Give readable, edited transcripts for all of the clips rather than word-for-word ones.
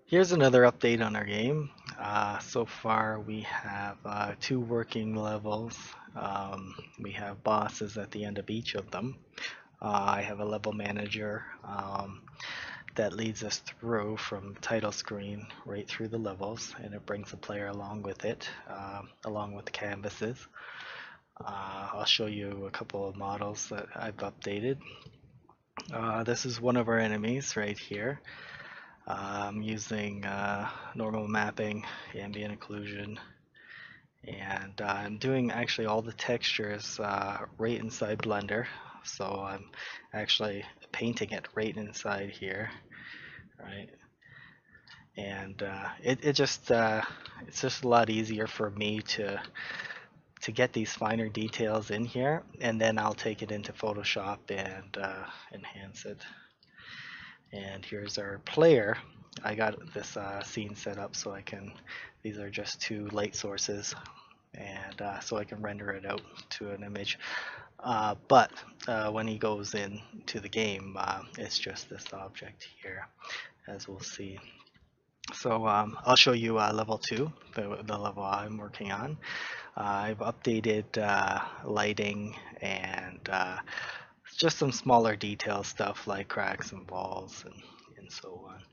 Here's another update on our game. So far, we have two working levels. We have bosses at the end of each of them. I have a level manager that leads us through from title screen right through the levels, and it brings the player along with it, along with the canvases. I'll show you a couple of models that I've updated. This is one of our enemies right here. I'm using normal mapping, ambient occlusion, and I'm doing actually all the textures right inside Blender. So I'm actually painting it right inside here, right? And it's just a lot easier for me to get these finer details in here, and then I'll take it into Photoshop and enhance it. And here's our player. I got this scene set up so I can, these are just two light sources, and so I can render it out to an image. But when he goes into the game, it's just this object here, as we'll see. So I'll show you level 2, the level I'm working on. I've updated lighting and just some smaller detail stuff like cracks and walls and so on.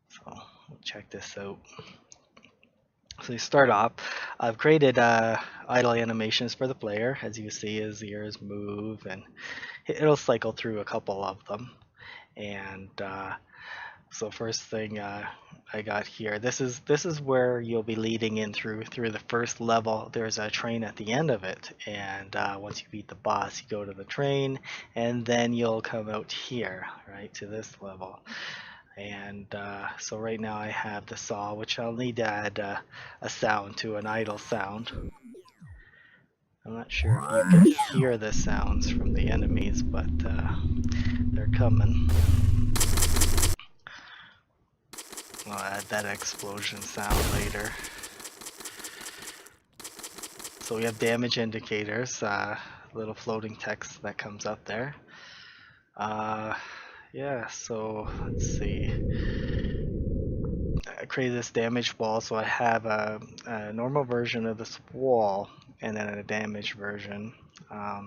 So we'll check this out. So you start off, I've created idle animations for the player. As you see, his ears move and it'll cycle through a couple of them. And so first thing I got here, this is where you'll be leading in through the first level. There's a train at the end of it, and once you beat the boss, you go to the train, and then you'll come out here, right, to this level. And so right now I have the saw, which I'll need to add a sound to, an idle sound. I'm not sure if you can hear the sounds from the enemies, but they're coming. I'll add that explosion sound later. So we have damage indicators, little floating text that comes up there. Yeah, so let's see. I created this damage wall, so I have a normal version of this wall and then a damaged version. I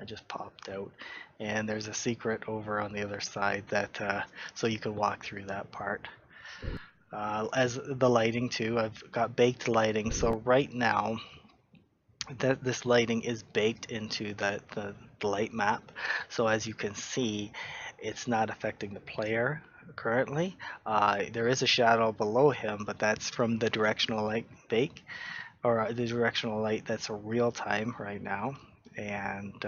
just popped out, and there's a secret over on the other side that so you can walk through that part. As the lighting too, I've got baked lighting. So right now, this lighting is baked into the light map. So as you can see, it's not affecting the player currently. There is a shadow below him, but that's from the directional light bake, or the directional light that's a real time right now. And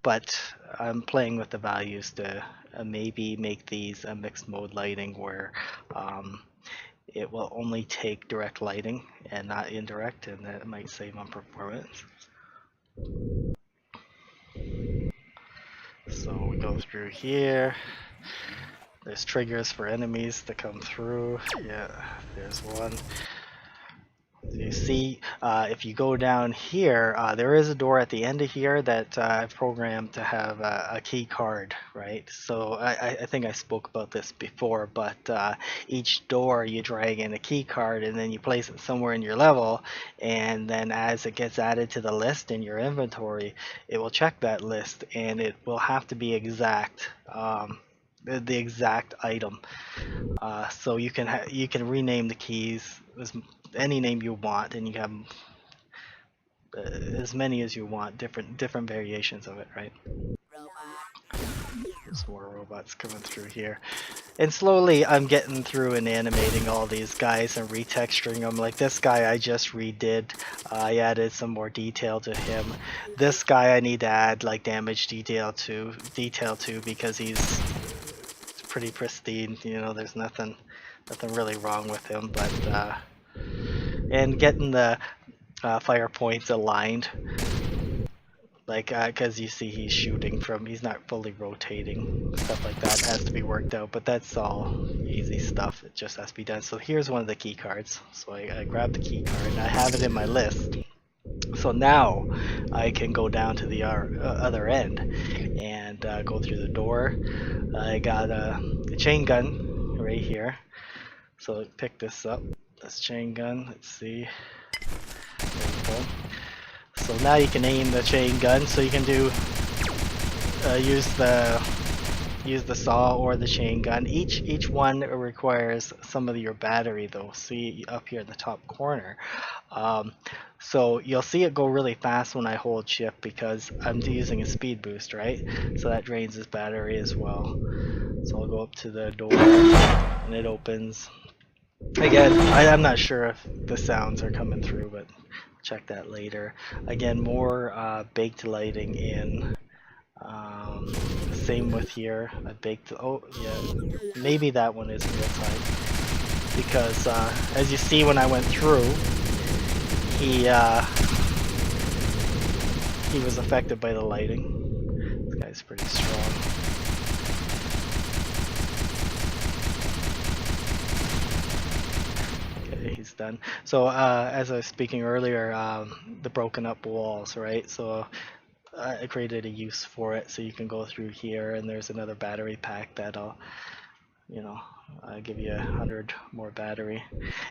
but I'm playing with the values to maybe make these a mixed mode lighting where it will only take direct lighting and not indirect, and that might save on performance. So we go through here. There's triggers for enemies to come through. Yeah, there's one. You see, if you go down here, there is a door at the end of here that I've programmed to have a key card, right? So I think I spoke about this before, but each door you drag in a key card and then you place it somewhere in your level, and then as it gets added to the list in your inventory, it will check that list and it will have to be exact. The exact item, so you can rename the keys any name you want, and you have as many as you want, different variations of it, right? There's more robots coming through here, and slowly I'm getting through and animating all these guys and retexturing them. Like this guy I just redid. I added some more detail to him. This guy I need to add like damage detail to because he's pretty pristine. You know, there's nothing really wrong with him, but and getting the fire points aligned, like because you see he's shooting from, he's not fully rotating, stuff like that has to be worked out, but that's all easy stuff. It just has to be done. So here's one of the key cards. So I grab the key card and I have it in my list. So now I can go down to the other end and go through the door. I got a chain gun right here. So pick this up, this chain gun. Let's see. There we go. So now you can aim the chain gun. So you can do use the saw or the chain gun. Each one requires some of your battery though. See up here in the top corner. So you'll see it go really fast when I hold shift because I'm using a speed boost, right? So that drains this battery as well. So I'll go up to the door and it opens. Again, I'm not sure if the sounds are coming through, but check that later. Again, more baked lighting in. Same with here. I baked. Oh yeah, maybe that one is real time because as you see when I went through, he was affected by the lighting. This guy's pretty strong. Okay, he's done. So as I was speaking earlier, the broken up walls, right? So I created a use for it, so you can go through here, and there's another battery pack that'll, give you 100 more battery,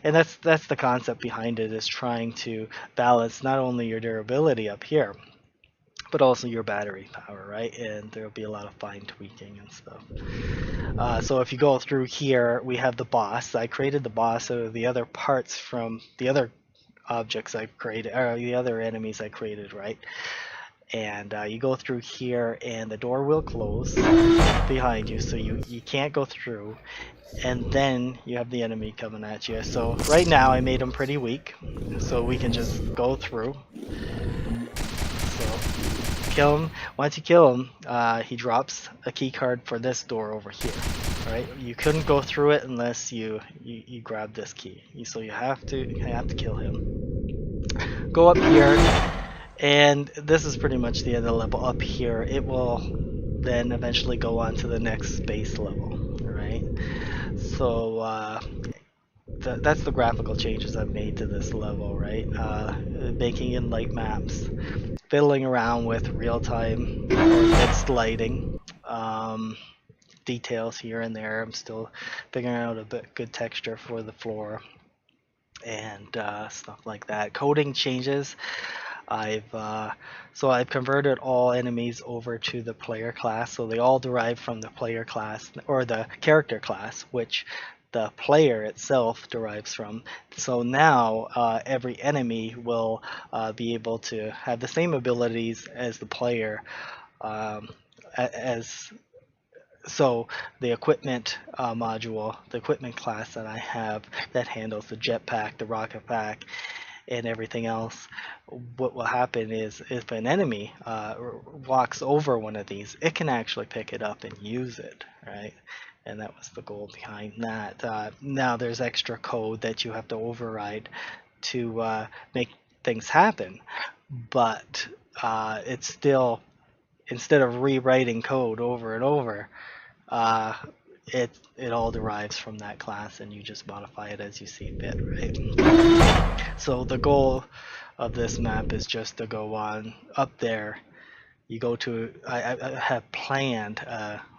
and that's the concept behind it, is trying to balance not only your durability up here, but also your battery power, right? And there'll be a lot of fine tweaking and stuff. So if you go through here, we have the boss. I created the boss out of the other parts from the other objects I created, or the other enemies I created, right? And you go through here and the door will close behind you, so you can't go through, and then you have the enemy coming at you. So right now I made him pretty weak, so we can just go through. So kill him. Once you kill him, he drops a key card for this door over here. Right? You couldn't go through it unless you grab this key. So you have to kill him. Go up here. And this is pretty much the end of the level. Up here, it will then eventually go on to the next base level, right? So that's the graphical changes I've made to this level, right? Making in light maps, fiddling around with real-time or mixed lighting, details here and there. I'm still figuring out a bit good texture for the floor and stuff like that. Coding changes. I've converted all enemies over to the player class, so they all derive from the player class or the character class, which the player itself derives from. So now every enemy will be able to have the same abilities as the player. So the equipment module, the equipment class that I have that handles the jetpack, the rocket pack, and everything else, what will happen is if an enemy walks over one of these, it can actually pick it up and use it, right? And that was the goal behind that. Now there's extra code that you have to override to make things happen, but it's still, instead of rewriting code over and over, it all derives from that class, and you just modify it as you see fit, right? So the goal of this map is just to go on up there. You go to, I have planned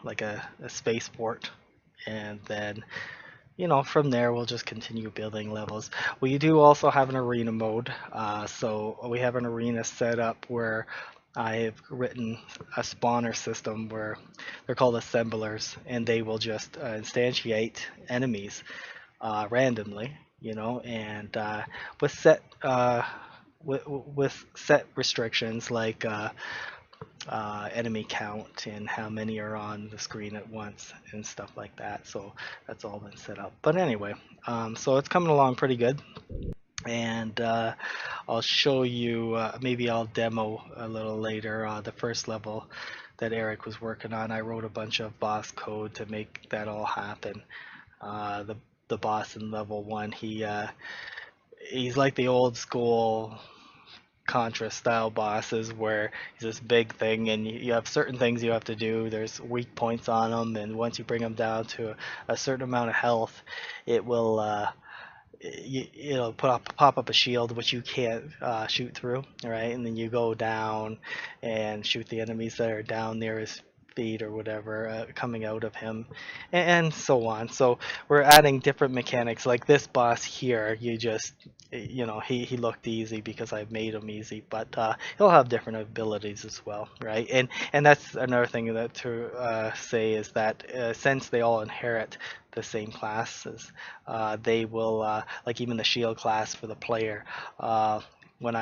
like a spaceport, and then from there we'll just continue building levels. We do also have an arena mode, so we have an arena set up where I've written a spawner system where they're called assemblers, and they will just instantiate enemies randomly, and with set with set restrictions like enemy count and how many are on the screen at once and stuff like that. So that's all been set up. But anyway, so it's coming along pretty good. And I'll show you, maybe I'll demo a little later the first level that Eric was working on. I wrote a bunch of boss code to make that all happen. The boss in level 1, he's like the old school Contra style bosses where he's this big thing and you have certain things you have to do. There's weak points on him, and once you bring him down to a certain amount of health, it will it'll pop up a shield which you can't shoot through, right? And then you go down and shoot the enemies that are down there as feed or whatever coming out of him, and so on. So we're adding different mechanics. Like this boss here, you just, he looked easy because I made him easy, but he'll have different abilities as well, right? And that's another thing that to say is that since they all inherit the same classes, they will like even the shield class for the player. When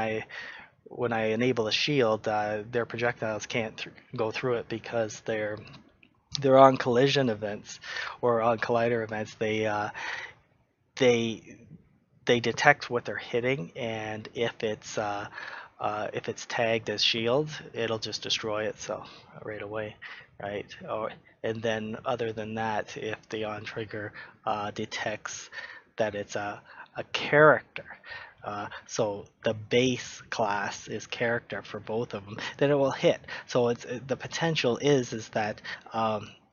I enable the shield, their projectiles can't go through it because they're on collision events or on collider events. They they detect what they're hitting, and if it's tagged as shield, it'll just destroy itself right away, right? And then other than that, if the on trigger detects that it's a character, so the base class is character for both of them, then it will hit. So the potential is that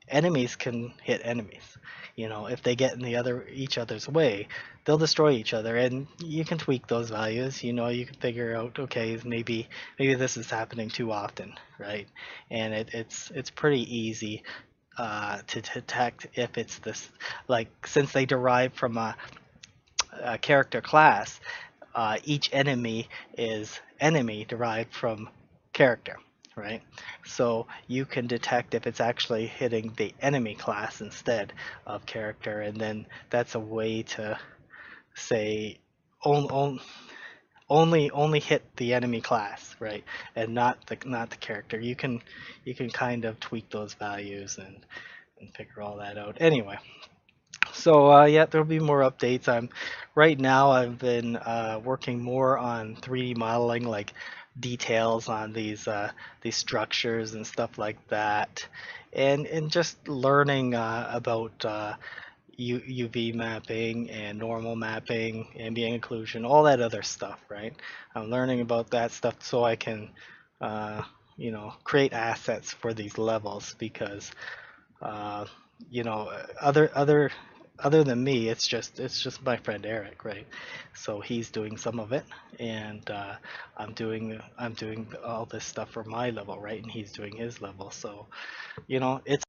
enemies can hit enemies. If they get in each other's way, they'll destroy each other, and you can tweak those values. You can figure out, okay, maybe this is happening too often, right? And it's pretty easy to detect if it's this, like, since they derive from a character class, each enemy is enemy derived from character, right? So you can detect if it's actually hitting the enemy class instead of character, and then that's a way to say on, on, only hit the enemy class, right, and not the character. You can kind of tweak those values and figure all that out. Anyway, so yeah, there'll be more updates. Right now I've been working more on 3D modeling, like details on these structures and stuff like that, and just learning about UV mapping and normal mapping, ambient occlusion, all that other stuff. Right, I'm learning about that stuff so I can create assets for these levels because uh, other than me, it's just my friend Eric, right? So he's doing some of it, and I'm doing all this stuff for my level, right? And he's doing his level. So it's